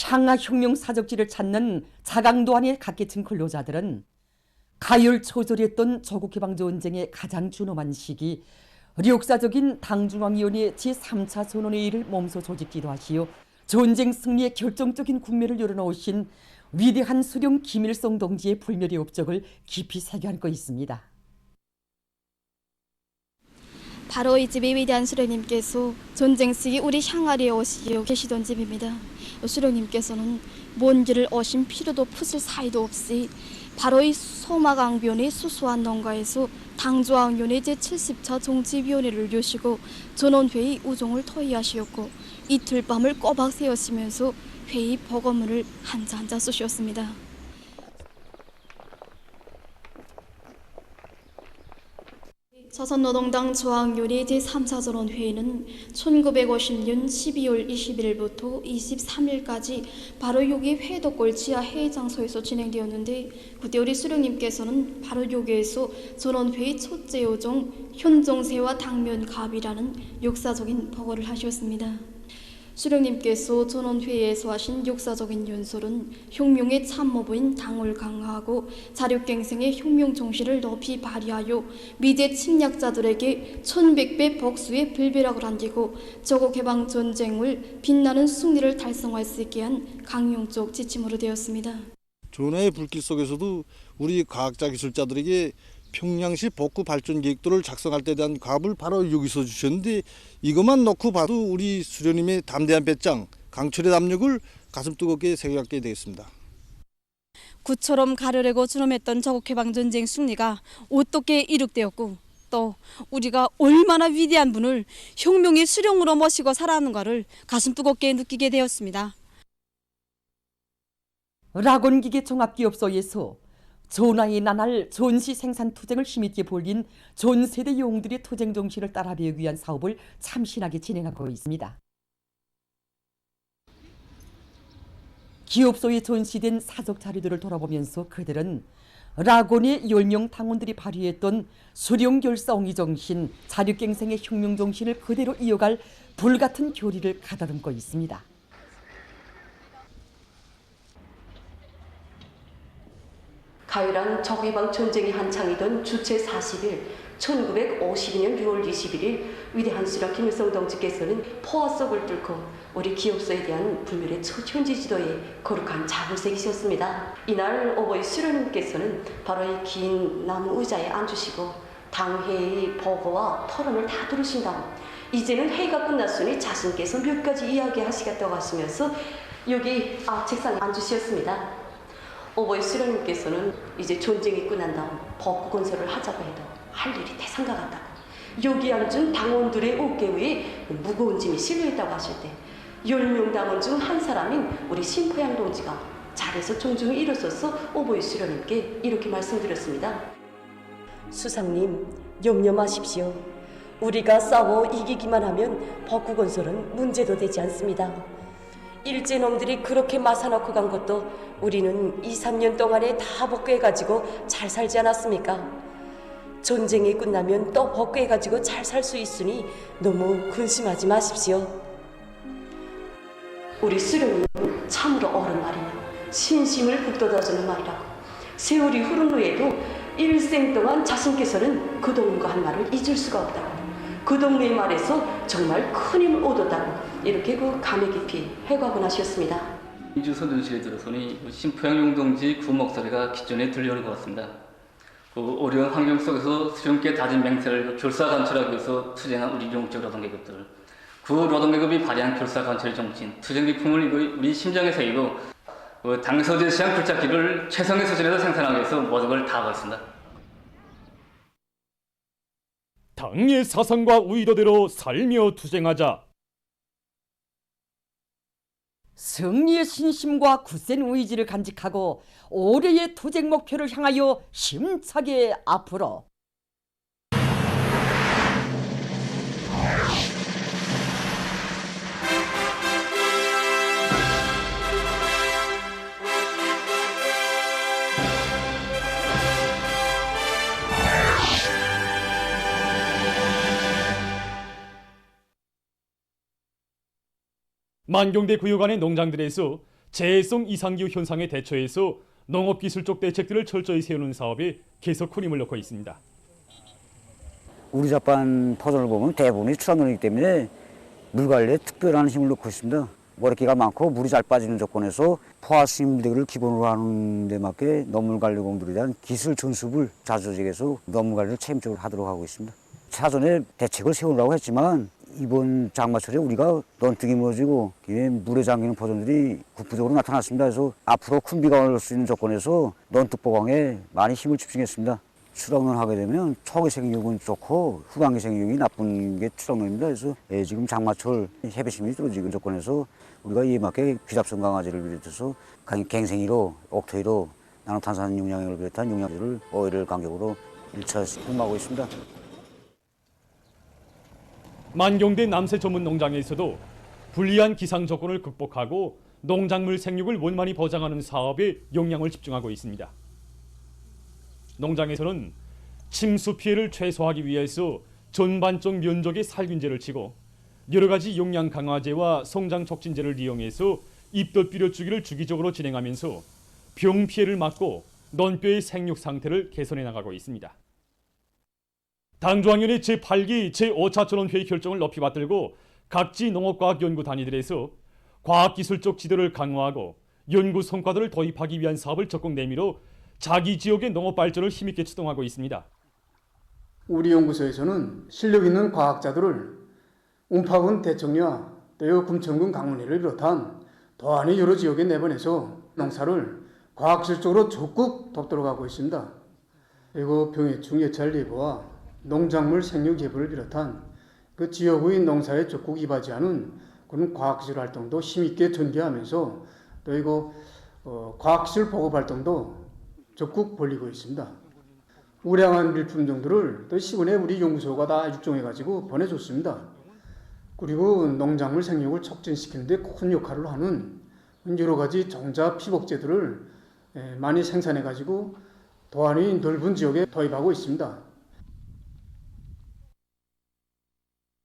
향하 혁명 사적지를 찾는 자강도안의 각계층 근로자들은 가열초절했던 조국해방전쟁의 가장 준엄한 시기 역사적인 당중앙위원회 제3차 선언회의를 몸소 조직 지도하시어 전쟁 승리의 결정적인 국면을 열어놓으신 위대한 수령 김일성 동지의 불멸의 업적을 깊이 새겨안고 있습니다. 바로 이 집이 위대한 수령님께서 전쟁 시기 우리 향하리에 오시어 계시던 집입니다. 수령님께서는 먼 길을 오신 필요도 푸실 사이도 없이 바로 이 소마강변의 수수한 농가에서 당조항위원회 제70차 정치위원회를 여시고 전원회의 우종을 토의하시었고 이틀 밤을 꼬박 새우시면서 회의 보고문을 한자 한자 쓰셨습니다. 조선노동당 조항위원회 제3차 전원회의는 1950년 12월 21일부터 23일까지 바로 여기 회덕골 지하 회의장소에서 진행되었는데 그때 우리 수령님께서는 바로 여기에서 전원회의 첫째 요정 현정세와 당면갑이라는 역사적인 보고를 하셨습니다. 수령님께서 전원회의에서 하신 역사적인 연설은 혁명의 참모부인 당을 강화하고 자력갱생의 혁명 정신을 높이 발휘하여 미제 침략자들에게 1100배 복수의 불벼락을 안기고 조국해방전쟁을 빛나는 승리를 달성할 수 있게 한 강용적 지침으로 되었습니다. 전하의 불길 속에서도 우리 과학자 기술자들에게 평양시 복구 발전 계획도를 작성할 때 대한 답을 바로 여기서 주셨는데 이것만 놓고 봐도 우리 수령님의 담대한 배짱, 강철의 담력을 가슴 뜨겁게 새겨갖게 되겠습니다. 구처럼 가르려고 준엄했던 조국해방전쟁 승리가 어떻게 이룩되었고 또 우리가 얼마나 위대한 분을 혁명의 수령으로 모시고 살아가는가를 가슴 뜨겁게 느끼게 되었습니다. 락원기계 종합기업소에서 전하의 나날 전시 생산 투쟁을 힘있게 벌린 전 세대 영웅들의 투쟁 정신을 따라 배우기 위한 사업을 참신하게 진행하고 있습니다. 기업소에 전시된 사적 자료들을 돌아보면서 그들은 락원의 10명 당원들이 발휘했던 수령결사옹의 정신, 자력갱생의 혁명 정신을 그대로 이어갈 불같은 교리를 가다듬고 있습니다. 가요란 적해방 전쟁이 한창이던 주체 40일 1952년 6월 21일 위대한 수령 김일성 동지께서는 포화 속을 뚫고 우리 기업소에 대한 불멸의 첫 현지 지도에 거룩한 작을 새기셨습니다. 이날 어버이 수령님께서는 바로 이 긴 나무 의자에 앉으시고 당회의 보고와 토론을 다 들으신 다음 이제는 회의가 끝났으니 자신께서 몇 가지 이야기하시겠다고 하시면서 여기 앞 책상에 앉으셨습니다. 어버이 수령님께서는 이제 전쟁이 끝난 다음 복구 건설을 하자고 해도 할 일이 대상과 같다고 여기 앉은 당원들의 어깨 위에 무거운 짐이 실려있다고 하실 때 10명 당원 중 한 사람인 우리 신포양 동지가 자리에서 종종이 일어서서 어버이 수령님께 이렇게 말씀드렸습니다. 수상님, 염려 마십시오. 우리가 싸워 이기기만 하면 복구 건설은 문제도 되지 않습니다. 일제놈들이 그렇게 마사놓고 간 것도 우리는 2, 3년 동안에 다 복구해가지고 잘 살지 않았습니까? 전쟁이 끝나면 또 복구해가지고 잘 살 수 있으니 너무 근심하지 마십시오. 우리 수령님은 참으로 옳은 말이며 신심을 북돋아주는 말이라고 세월이 흐른 후에도 일생 동안 자신께서는 그동무가 한 말을 잊을 수가 없다고 그동무의 말에서 정말 큰 힘을 얻었다고 이렇게 그 감회 깊이 회고하곤 하셨습니다. 이주 선전실에 들어서니 신포양 용동지 구 목소리가 기존에 들려오는 것 같습니다. 그 어려운 환경 속에서 수령께 다진 맹세를 결사간철하기 위해서 투쟁한 우리 용적 노동계급들 그 노동계급이 발휘한 결사간철의 정신, 투쟁 기품을 우리 심장에 새기고 그 당서제 시장 굴착기를 최선의 수준에서 생산하기 위해서 모든 걸 다하고 있습니다. 당의 사상과 의도대로 살며 투쟁하자. 승리의 신심과 굳센 의지를 간직하고 올해의 투쟁 목표를 향하여 힘차게 앞으로. 만경대 구역안의 농장들에서 재해성 이상기후 현상에 대처해서 농업기술적 대책들을 철저히 세우는 사업에 계속 큰 힘을 넣고 있습니다. 우리 잡반 포도를 보면 대부분이 출하면이기 때문에 물 관리에 특별한 힘을 넣고 있습니다. 모래기가 많고 물이 잘 빠지는 조건에서 포화식 물대기를 기본으로 하는 데 맞게 농물 관리 공들에 대한 기술 전습을 자주직에서 농물 관리를 책임적으로 하도록 하고 있습니다. 사전에 대책을 세우려고 했지만 이번 장마철에 우리가 넌뜨기 무너지고 물에 잠기는 포도들이 국부적으로 나타났습니다. 그래서 앞으로 큰 비가 올 수 있는 조건에서 넌뜨 보강에 많이 힘을 집중했습니다. 출하면 하게 되면 초기 생육은 좋고 후반기 생육이 나쁜 게 출하면입니다. 그래서 지금 장마철 해배심이 떨어지는 조건에서 우리가 이에 맞게 귀잡성 강아지를 비롯해서 갱생이로 옥토이로 나노탄산 용량을 비롯한 용량들을 5일을 간격으로 1차씩 분마하고 있습니다. 만경대 남새 전문 농장에서도 불리한 기상 조건을 극복하고 농작물 생육을 원만히 보장하는 사업에 역량을 집중하고 있습니다. 농장에서는 침수 피해를 최소화하기 위해서 전반적 면적의 살균제를 치고 여러 가지 용량 강화제와 성장 촉진제를 이용해서 잎덧 비료주기를 주기적으로 진행하면서 병 피해를 막고 논뼈의 생육 상태를 개선해 나가고 있습니다. 당조학년의 제8기 제5차전원회의 결정을 높이 받들고 각지 농업과학연구단위들에서 과학기술적 지도를 강화하고 연구 성과들을 도입하기 위한 사업을 적극 내밀어 자기 지역의 농업 발전을 힘있게 추동하고 있습니다. 우리 연구소에서는 실력 있는 과학자들을 운파군 대청리와 또 금천군 강원리를 비롯한 도안의 여러 지역에 내보내서 농사를 과학기술적으로 적극 돕도록 하고 있습니다. 그리고 병해충 예찰 예보와 농작물 생육 예보를 비롯한 그 지역의 농사에 적극 이바지하는 그런 과학기술 활동도 힘있게 전개하면서 또 이거 과학기술 보급 활동도 적극 벌이고 있습니다. 우량한 밀품종들을 또 시군에 우리 연구소가 다 육종해가지고 보내줬습니다. 그리고 농작물 생육을 촉진시키는 데 큰 역할을 하는 여러 가지 종자 피복제들을 많이 생산해가지고 도안의 넓은 지역에 도입하고 있습니다.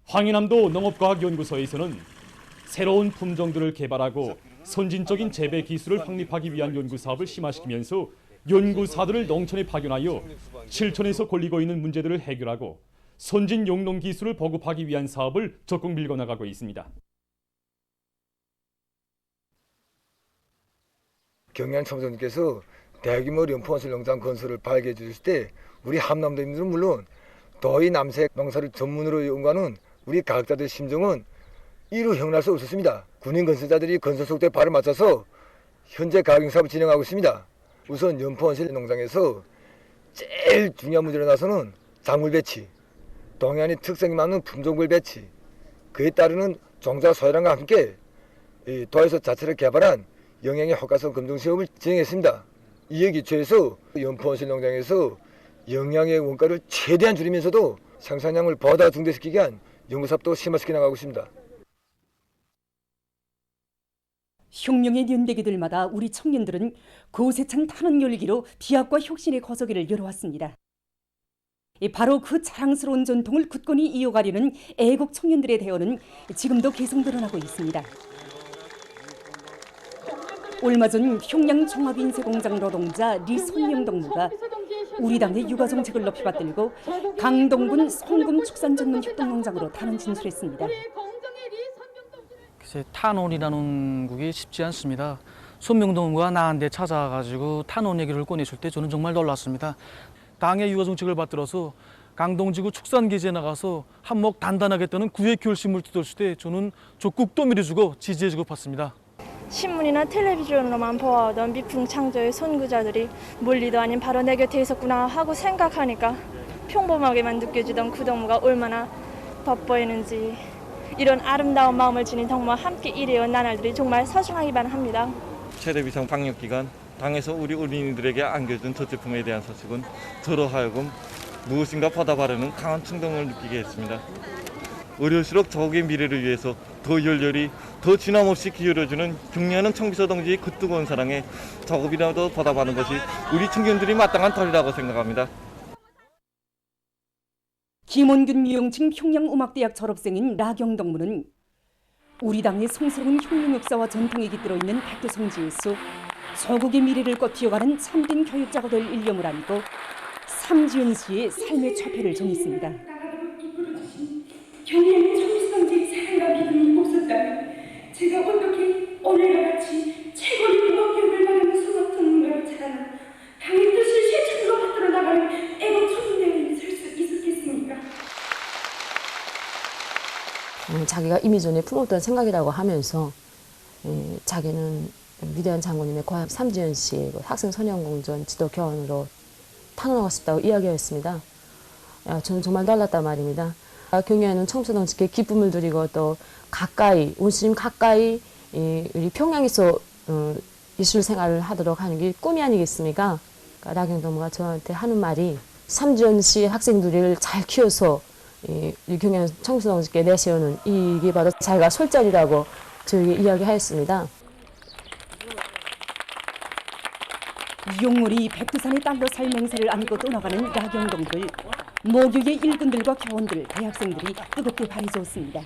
황해남도 농업과학연구소에서는 새로운 품종들을 개발하고 선진적인 재배 기술을 확립하기 위한 연구사업을 심화시키면서 연구사들을 농촌에 파견하여 실촌에서 걸리고 있는 문제들을 해결하고 선진 용농 기술을 보급하기 위한 사업을 적극 밀고 나가고 있습니다. 경양 청소년께서 대규모 연포원실 농장 건설을 발기해 주실 때 우리 함남도민들은 물론 더위 남색 농사를 전문으로 연구하는 우리 과학자들의 심정은 이루 형할 수 없었습니다. 군인 건설자들이 건설 속도에 발을 맞춰서 현재 과학 사업을 진행하고 있습니다. 우선 연포원실 농장에서 제일 중요한 문제로 나서는 작물 배치, 동해안의 특성이 맞는 품종별 배치, 그에 따르는 종자 소양과 함께 도에서 자체를 개발한 영양의 효과성 검증 시험을 진행했습니다. 이에 기초해서 연포원실 농장에서 영양의 원가를 최대한 줄이면서도 생산량을 보다 증대시키기 위한 연구사업도 심화시켜 나가고 있습니다. 혁명의 연대기들마다 우리 청년들은 고세찬 탄원 열기로 비약과 혁신의 거서기를 열어왔습니다. 바로 그 자랑스러운 전통을 굳건히 이어가려는 애국 청년들의 대언은 지금도 계속 늘어나고 있습니다. 얼마 전 평양 종합인쇄공장 노동자 리손명 동무가 우리 당의 육아 정책을 높이 받들고 강동군 송금 축산 전문 협동농장으로 탄원 진출했습니다. 탄원이라는 곡이 쉽지 않습니다. 손명동무가 나한테 찾아가지고 탄원 얘기를 꺼내줄 때 저는 정말 놀랐습니다. 당의 육아 정책을 받들어서 강동지구 축산기지에 나가서 한몫 단단하게 떠는 구의 결심을 뜯었을 때 저는 적극 떠밀어주고 지지해주고 봤습니다. 신문이나 텔레비전으로만 보아오던 미풍 창조의 선구자들이 멀리도 아닌 바로 내 곁에 있었구나 하고 생각하니까 평범하게만 느껴지던 그 동무가 얼마나 돋보이는지, 이런 아름다운 마음을 지닌 동무와 함께 일해온 나날들이 정말 소중하기만 합니다. 최대비상 방역기간 당에서 우리 어린이들에게 안겨준 저 제품에 대한 소식은 저로 하여금 무엇인가 보다 바라는 강한 충동을 느끼게 했습니다. 어려울수록 조국의 미래를 위해서 더 열렬히 더 진함없이 기울여주는 경례하는 청비서 동지의 그 뜨거운 사랑에 조금이라도 보답하는 것이 우리 청년들이 마땅한 도리라고 생각합니다. 김원균 미용칭 평양음악대학 졸업생인 라경동무는 우리 당의 성스러운 혁명 역사와 전통이 깃들어 있는 백두성지에서 조국의 미래를 꽃피워가는 참된 교육자가 될 일념을 안고 삼지연 씨의 삶의 좌표를 정했습니다. 경애는 청수성지의 사랑과 믿음이 없었다면 제가 어떻게 오늘과 같이 최고의 음악교육을 받은 수석 전문가로 자라나 당의 뜻을 실천으로 받들어 나가는 애국 총대에 설 수 있었겠습니까? 자기가 이미 전에 품었던 생각이라고 하면서 자기는 위대한 장군님의 고향 삼지연 씨의 학생 선영공전 지도 교원으로 탄원하고 싶다고 이야기했습니다. 저는 정말 놀랐단 말입니다. 경애하는 청소년직에 기쁨을 드리고 또 가까이 온수님 가까이 우리 평양에서 예술 생활을 하도록 하는 게 꿈이 아니겠습니까? 그러니까 락영동무가 저한테 하는 말이 삼지연 씨 학생들을 잘 키워서 이 경애하는 청소년직에 내세우는 이게 바로 자기가 솔전이라고 저에게 이야기하였습니다. 용물이 백두산의 딸로 살 맹세를 안고 떠나가는 락영동들, 모교의 일꾼들과 교원들, 대학생들이 뜨겁게 발해줬습니다.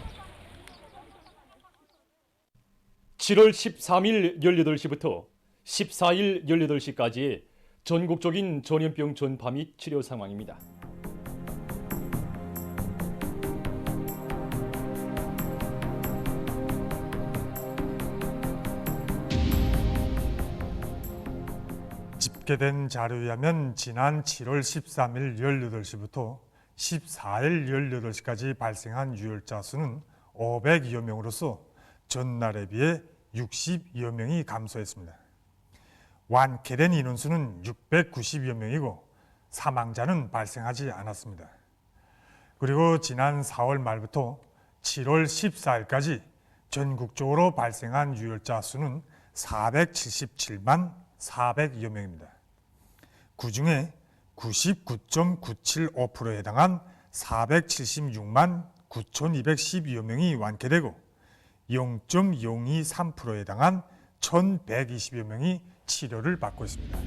7월 13일 18시부터 14일 18시까지의 전국적인 전염병 전파 및 치료 상황입니다. 집계된 자료에 의하면 지난 7월 13일 18시부터 14일 18시까지 발생한 유혈자 수는 502여 명으로서 전날에 비해 60여 명이 감소했습니다. 완쾌된 인원수는 690여 명이고 사망자는 발생하지 않았습니다. 그리고 지난 4월 말부터 7월 14일까지 전국적으로 발생한 유혈자 수는 477만 400여 명입니다. 그중에 99.975%에 해당한 476만 9,212여 명이 완쾌되고 0.023%에 해당한 1,120여 명이 치료를 받고 있습니다.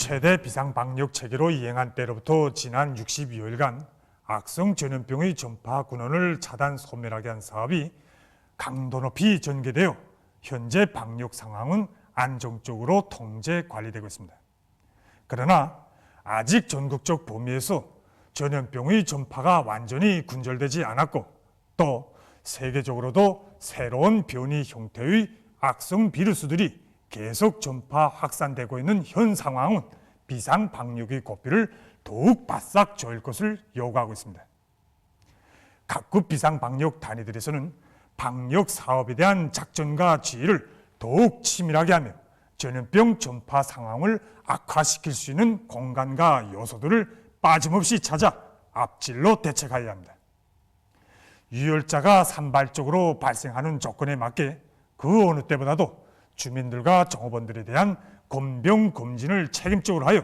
최대 비상방역 체계로 이행한 때로부터 지난 62일간 악성 전염병의 전파 군원을 차단 소멸하게 한 사업이 강도 높이 전개되어 현재 방역 상황은 안정적으로 통제 관리되고 있습니다. 그러나 아직 전국적 범위에서 전염병의 전파가 완전히 군절되지 않았고 또 세계적으로도 새로운 변이 형태의 악성 비루스들이 계속 전파 확산되고 있는 현 상황은 비상 방역의 고삐를 더욱 바싹 조일 것을 요구하고 있습니다. 각급 비상 방역 단위들에서는 방역 사업에 대한 작전과 지휘를 더욱 치밀하게 하며 전염병 전파 상황을 악화시킬 수 있는 공간과 요소들을 빠짐없이 찾아 앞질러 대책해야 합니다. 유혈자가 산발적으로 발생하는 조건에 맞게 그 어느 때보다도 주민들과 종업원들에 대한 검병 검진을 책임적으로 하여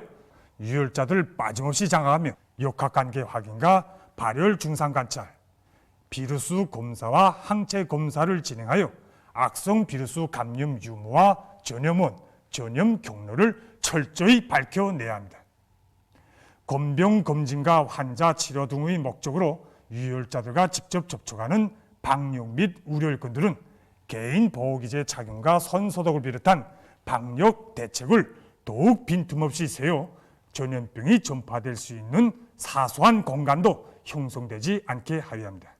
유혈자들 빠짐없이 장악하며 역학관계 확인과 발열 증상 관찰, 비루스 검사와 항체 검사를 진행하여 악성 비루스 감염 유무와 전염원, 전염 경로를 철저히 밝혀내야 합니다. 검병 검진과 환자 치료 등의 목적으로 유혈자들과 직접 접촉하는 방역 및 의료일꾼들은 개인 보호기제 착용과 손소독을 비롯한 방역 대책을 더욱 빈틈없이 세워 전염병이 전파될 수 있는 사소한 공간도 형성되지 않게 하여야 합니다.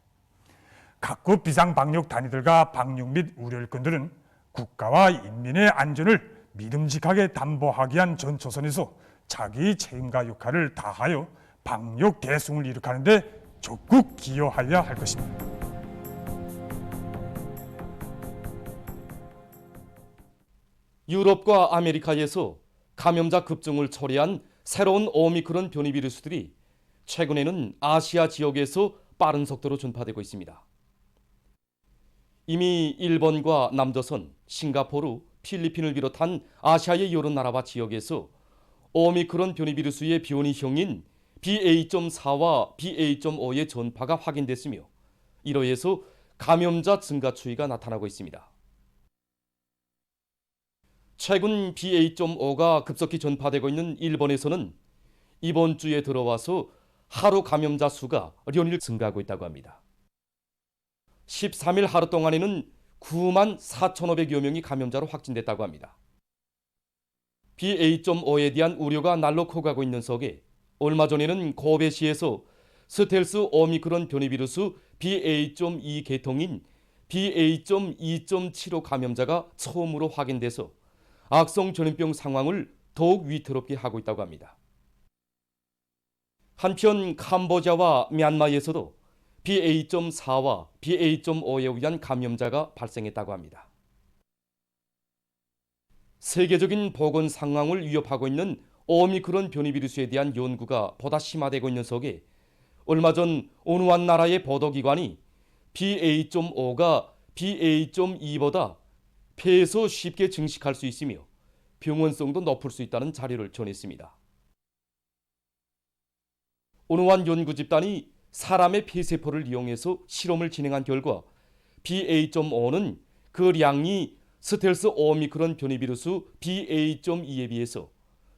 각급 비상방역 단위들과 방역 및 의료일꾼들은 국가와 인민의 안전을 믿음직하게 담보하기 위한 전초선에서 자기 책임과 역할을 다하여 방역 대승을 이룩하는 데 적극 기여하여야 할 것입니다. 유럽과 아메리카에서 감염자 급증을 초래한 새로운 오미크론 변이 비루스들이 최근에는 아시아 지역에서 빠른 속도로 전파되고 있습니다. 이미 일본과 남조선, 싱가포르, 필리핀을 비롯한 아시아의 여러 나라와 지역에서 오미크론 변이 비루스의 변이형인 BA.4와 BA.5의 전파가 확인됐으며 이로해서 감염자 증가 추이가 나타나고 있습니다. 최근 BA.5가 급속히 전파되고 있는 일본에서는 이번 주에 들어와서 하루 감염자 수가 연일 증가하고 있다고 합니다. 13일 하루 동안에는 9만 4,500여 명이 감염자로 확진됐다고 합니다. BA.5에 대한 우려가 날로 커가고 있는 속에 얼마 전에는 고베시에서 스텔스 오미크론 변이 비루스 BA.2 계통인 BA.2.75 감염자가 처음으로 확인돼서 악성 전염병 상황을 더욱 위태롭게 하고 있다고 합니다. 한편 캄보디아와 미얀마에서도 BA.4와 BA.5에 의한 감염자가 발생했다고 합니다. 세계적인 보건 상황을 위협하고 있는 오미크론 변이 비루스에 대한 연구가 보다 심화되고 있는 속에 얼마 전 어느 한 나라의 보도기관이 BA.5가 BA.2보다 폐에서 쉽게 증식할 수 있으며 병원성도 높을 수 있다는 자료를 전했습니다. 어느 한 연구 집단이 사람의 폐세포를 이용해서 실험을 진행한 결과 BA.5는 그 량이 스텔스 오미크론 변이 비루스 BA.2에 비해서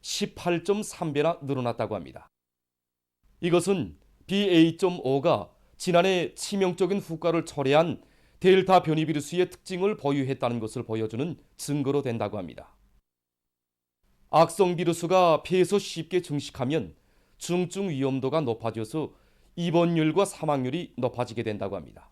18.3배나 늘어났다고 합니다. 이것은 BA.5가 지난해 치명적인 후과를 초래한 델타 변이 비루스의 특징을 보유했다는 것을 보여주는 증거로 된다고 합니다. 악성 비루스가 폐에서 쉽게 증식하면 중증 위험도가 높아져서 입원율과 사망률이 높아지게 된다고 합니다.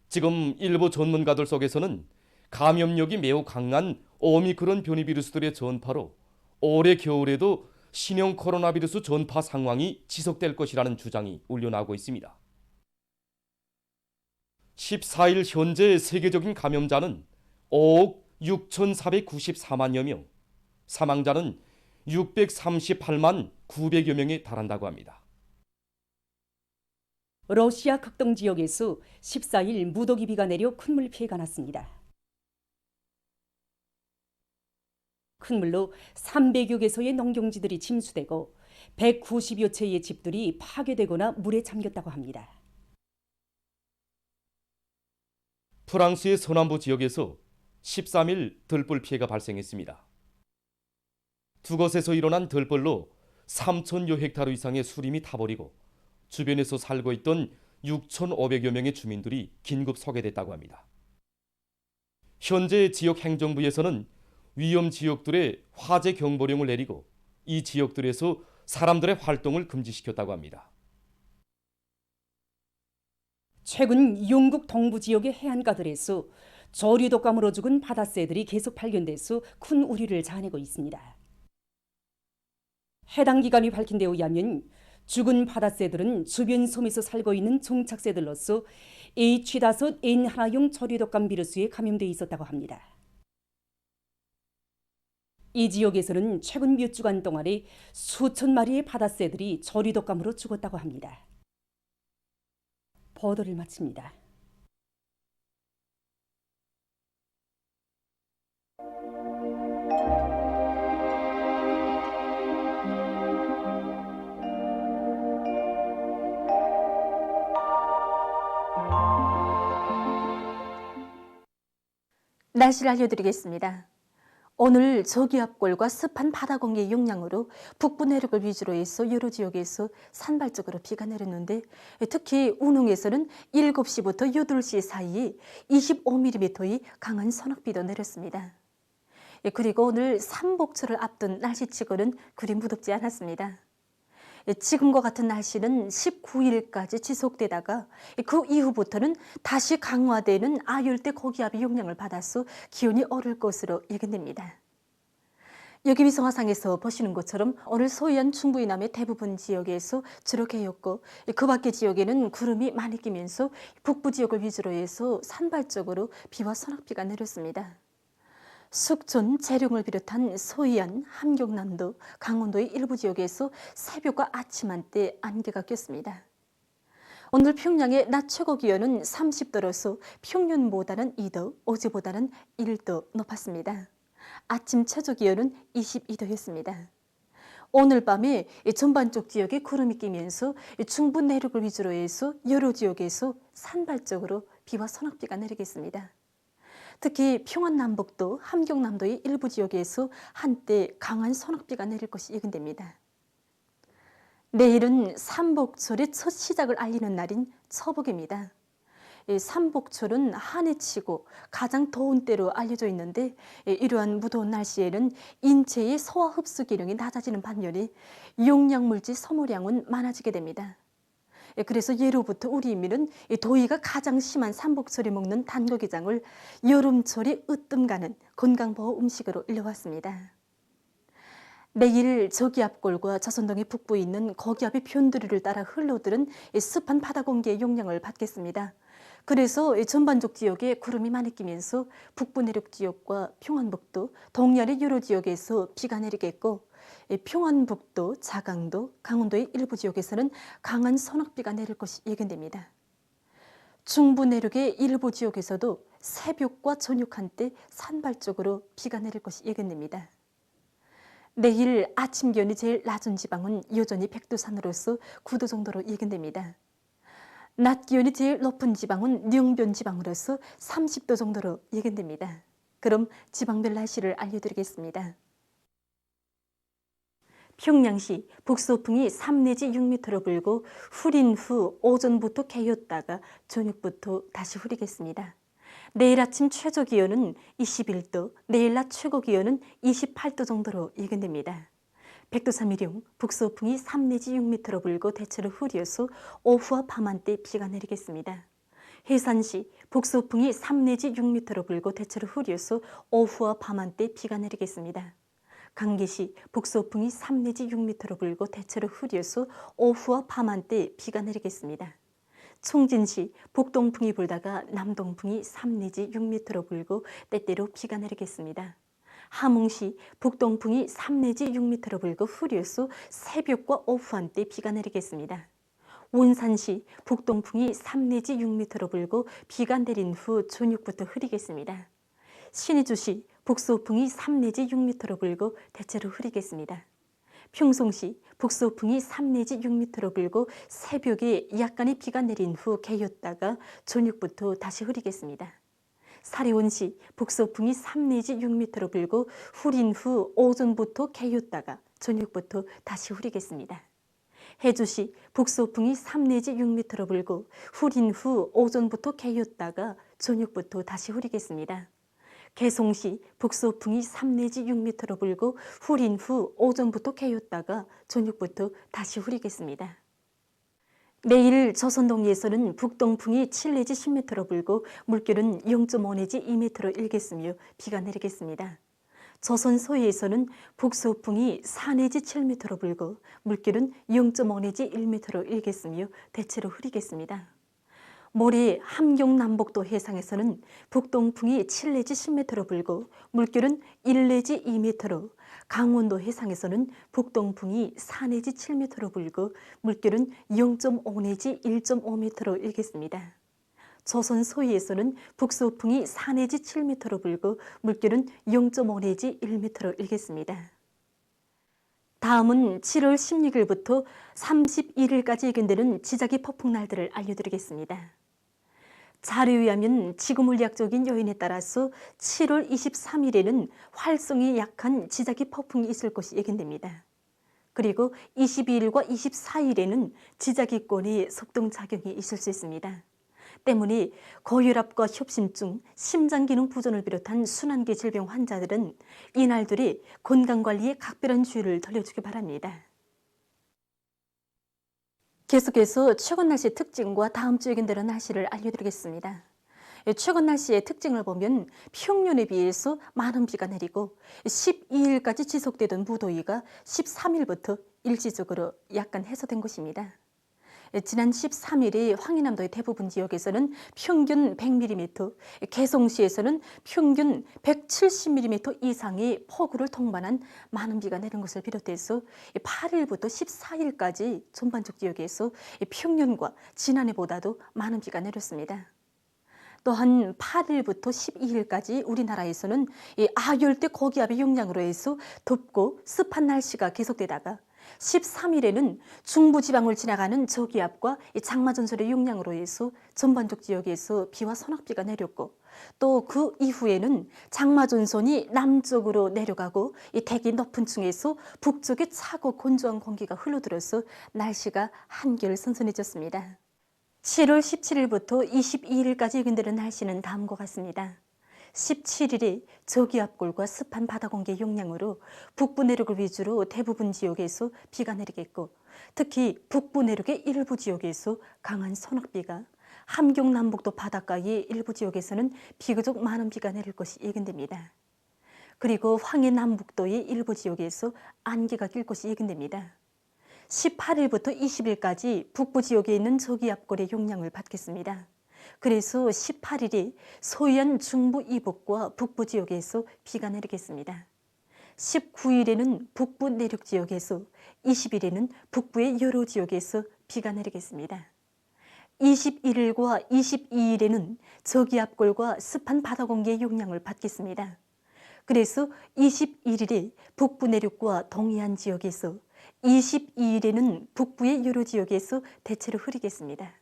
지금 일부 전문가들 속에서는 감염력이 매우 강한 오미크론 변이 비루스들의 전파로 올해 겨울에도 신형 코로나 비루스 전파 상황이 지속될 것이라는 주장이 울려나오고 있습니다. 14일 현재 세계적인 감염자는 5억 6,494만여 명, 사망자는 638만 900여 명에 달한다고 합니다. 러시아 극동 지역에서 14일 무더기 비가 내려 큰 물 피해가 났습니다. 큰 물로 300여 개소의 농경지들이 침수되고 190여 채의 집들이 파괴되거나 물에 잠겼다고 합니다. 프랑스의 서남부 지역에서 13일 들불 피해가 발생했습니다. 두 곳에서 일어난 들불로 3,000여 헥타르 이상의 수림이 타버리고 주변에서 살고 있던 6,500여 명의 주민들이 긴급 소개됐다고 합니다. 현재 지역 행정부에서는 위험 지역들에 화재 경보령을 내리고 이 지역들에서 사람들의 활동을 금지시켰다고 합니다. 최근 영국 동부 지역의 해안가들에서 저류독감으로 죽은 바다새들이 계속 발견돼서 큰 우려를 자아내고 있습니다. 해당 기관이 밝힌 데 의하면 죽은 바다새들은 주변 섬에서 살고 있는 종착새들로서 H5N1용 저류독감 비루스에 감염돼 있었다고 합니다. 이 지역에서는 최근 몇 주간 동안에 수천 마리의 바다새들이 저류독감으로 죽었다고 합니다. 보도를 마칩니다. 날씨를 알려드리겠습니다. 오늘 저기압골과 습한 바다 공기의 영향으로 북부 내륙을 위주로 해서 여러 지역에서 산발적으로 비가 내렸는데 특히 운흥에서는 7시부터 8시 사이에 25mm의 강한 소낙비도 내렸습니다. 그리고 오늘 삼복철을 앞둔 날씨치고는 그리 무덥지 않았습니다. 지금과 같은 날씨는 19일까지 지속되다가 그 이후부터는 다시 강화되는 아열대 고기압의 영향을 받아서 기온이 오를 것으로 예견됩니다. 여기 위성화상에서 보시는 것처럼 오늘 소위안 중부 이남의 대부분 지역에서 주로 개였고 그 밖의 지역에는 구름이 많이 끼면서 북부 지역을 위주로 해서 산발적으로 비와 소낙비가 내렸습니다. 숙촌, 재룡을 비롯한 소위안, 함경남도, 강원도의 일부 지역에서 새벽과 아침 한때 안개가 꼈습니다. 오늘 평양의 낮 최고 기온은 30도로서 평년보다는 2도, 어제보다는 1도 높았습니다. 아침 최저 기온은 22도였습니다. 오늘 밤에 전반적 지역에 구름이 끼면서 중부 내륙을 위주로 해서 여러 지역에서 산발적으로 비와 소낙비가 내리겠습니다. 특히 평안남북도, 함경남도의 일부 지역에서 한때 강한 소낙비가 내릴 것이 예견됩니다. 내일은 삼복철의 첫 시작을 알리는 날인 처복입니다. 삼복철은 한해 치고 가장 더운 때로 알려져 있는데 이러한 무더운 날씨에는 인체의 소화 흡수 기능이 낮아지는 반면에 용량물질 소모량은 많아지게 됩니다. 그래서 예로부터 우리 인민은 더위가 가장 심한 삼복철에 먹는 단고기장을 여름철에 으뜸가는 건강보호 음식으로 일러왔습니다. 내일 저기압골과 자선동의 북부에 있는 거기압의 변두리를 따라 흘러들은 습한 바다 공기의 영향을 받겠습니다. 그래서 전반적 지역에 구름이 많이 끼면서 북부 내륙 지역과 평안북도, 동해안의 여러 지역에서 비가 내리겠고 평안북도, 자강도, 강원도의 일부 지역에서는 강한 소낙비가 내릴 것이 예견됩니다. 중부 내륙의 일부 지역에서도 새벽과 저녁 한때 산발적으로 비가 내릴 것이 예견됩니다. 내일 아침 기온이 제일 낮은 지방은 여전히 백두산으로서 9도 정도로 예견됩니다. 낮 기온이 제일 높은 지방은 영변 지방으로서 30도 정도로 예견됩니다. 그럼 지방별 날씨를 알려드리겠습니다. 평양시 북서풍이 3 내지 6m로 불고 후린 후 오전부터 개였다가 저녁부터 다시 흐리겠습니다. 내일 아침 최저 기온은 21도, 내일 낮 최고 기온은 28도 정도로 예견됩니다. 백두산미령 북서풍이 3 내지 6m로 불고 대체로 흐려서 오후와 밤한때 비가 내리겠습니다. 해산시 북서풍이 3 내지 6m로 불고 대체로 흐려서 오후와 밤한때 비가 내리겠습니다. 강계시 북서풍이 3 내지 6m로 불고 대체로 흐려서 오후와 밤한때 비가 내리겠습니다. 총진시 북동풍이 불다가 남동풍이 3 내지 6m로 불고 때때로 비가 내리겠습니다. 함흥시 북동풍이 3 내지 6m로 불고 흐려서 새벽과 오후 한때 비가 내리겠습니다. 원산시 북동풍이 3 내지 6m로 불고 비가 내린 후 저녁부터 흐리겠습니다. 신의주시 북서풍이 3 내지 6m로 불고 대체로 흐리겠습니다. 평송시 북서풍이 3 내지 6m로 불고 새벽에 약간의 비가 내린 후 개였다가 저녁부터 다시 흐리겠습니다. 사리원시 북서풍이 3 내지 6m로 불고 흐린 후 오전부터 개였다가 저녁부터 다시 흐리겠습니다. 해주시 북서풍이 3 내지 6m로 불고 흐린 후 오전부터 개였다가 저녁부터 다시 흐리겠습니다. 개송시 북서풍이 3 내지 6m로 불고 흐린 후 오전부터 개였다가 저녁부터 다시 흐리겠습니다. 내일 조선동리에서는 북동풍이 7 내지 10m로 불고 물결은 0.5 내지 2m로 일겠으며 비가 내리겠습니다. 조선 서해에서는 북서풍이 4 내지 7m로 불고 물결은 0.5 내지 1m로 일겠으며 대체로 흐리겠습니다. 모레 함경남북도 해상에서는 북동풍이 7 내지 10m로 불고 물결은 1 내지 2m로, 강원도 해상에서는 북동풍이 4 내지 7m로 불고 물결은 0.5 내지 1.5m로 일겠습니다. 조선 서해에서는 북서풍이 4 내지 7m로 불고 물결은 0.5 내지 1m로 일겠습니다. 다음은 7월 16일부터 31일까지 예견되는 지자기 폭풍 날들을 알려드리겠습니다. 자료에 의하면 지구물리학적인 요인에 따라서 7월 23일에는 활성이 약한 지자기 폭풍이 있을 것이 예견됩니다. 그리고 22일과 24일에는 지자기권의 속동작용이 있을 수 있습니다. 때문에 고혈압과 협심증, 심장기능 부전을 비롯한 순환기 질병 환자들은 이날들이 건강관리에 각별한 주의를 돌려주기 바랍니다. 계속해서 최근 날씨 특징과 다음 주 예견되는 날씨를 알려드리겠습니다. 최근 날씨의 특징을 보면 평년에 비해서 많은 비가 내리고 12일까지 지속되던 무더위가 13일부터 일시적으로 약간 해소된 것입니다. 지난 13일에 황해남도의 대부분 지역에서는 평균 100mm, 개성시에서는 평균 170mm 이상의 폭우를 동반한 많은 비가 내린 것을 비롯해서 8일부터 14일까지 전반적 지역에서 평년과 지난해보다도 많은 비가 내렸습니다. 또한 8일부터 12일까지 우리나라에서는 아열대 고기압의 영향으로 해서 덥고 습한 날씨가 계속되다가 13일에는 중부지방을 지나가는 저기압과 장마전설의 영향으로 해서 전반적 지역에서 비와 소낙비가 내렸고 또 그 이후에는 장마전선이 남쪽으로 내려가고 이 대기 높은 층에서 북쪽에 차고 건조한 공기가 흘러들어서 날씨가 한결 선선해졌습니다. 7월 17일부터 22일까지 예견되는 날씨는 다음과 같습니다. 17일에 저기압골과 습한 바다 공기의 영향으로 북부 내륙을 위주로 대부분 지역에서 비가 내리겠고 특히 북부 내륙의 일부 지역에서 강한 소낙비가 함경 남북도 바닷가의 일부 지역에서는 비교적 많은 비가 내릴 것이 예견됩니다. 그리고 황해 남북도의 일부 지역에서 안개가 낄 것이 예견됩니다. 18일부터 20일까지 북부 지역에 있는 저기압골의 영향을 받겠습니다. 그래서 18일이 소위안 중부 이북과 북부 지역에서 비가 내리겠습니다. 19일에는 북부 내륙 지역에서, 20일에는 북부의 여러 지역에서 비가 내리겠습니다. 21일과 22일에는 저기압골과 습한 바다 공기의 영향을 받겠습니다. 그래서 21일에 북부 내륙과 동해안 지역에서, 22일에는 북부의 여러 지역에서 대체로 흐리겠습니다.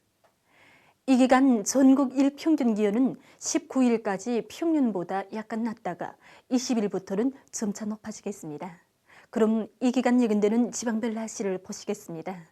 이 기간 전국 일평균 기온은 19일까지 평년보다 약간 낮다가 20일부터는 점차 높아지겠습니다. 그럼 이 기간 예견되는 지방별 날씨를 보시겠습니다.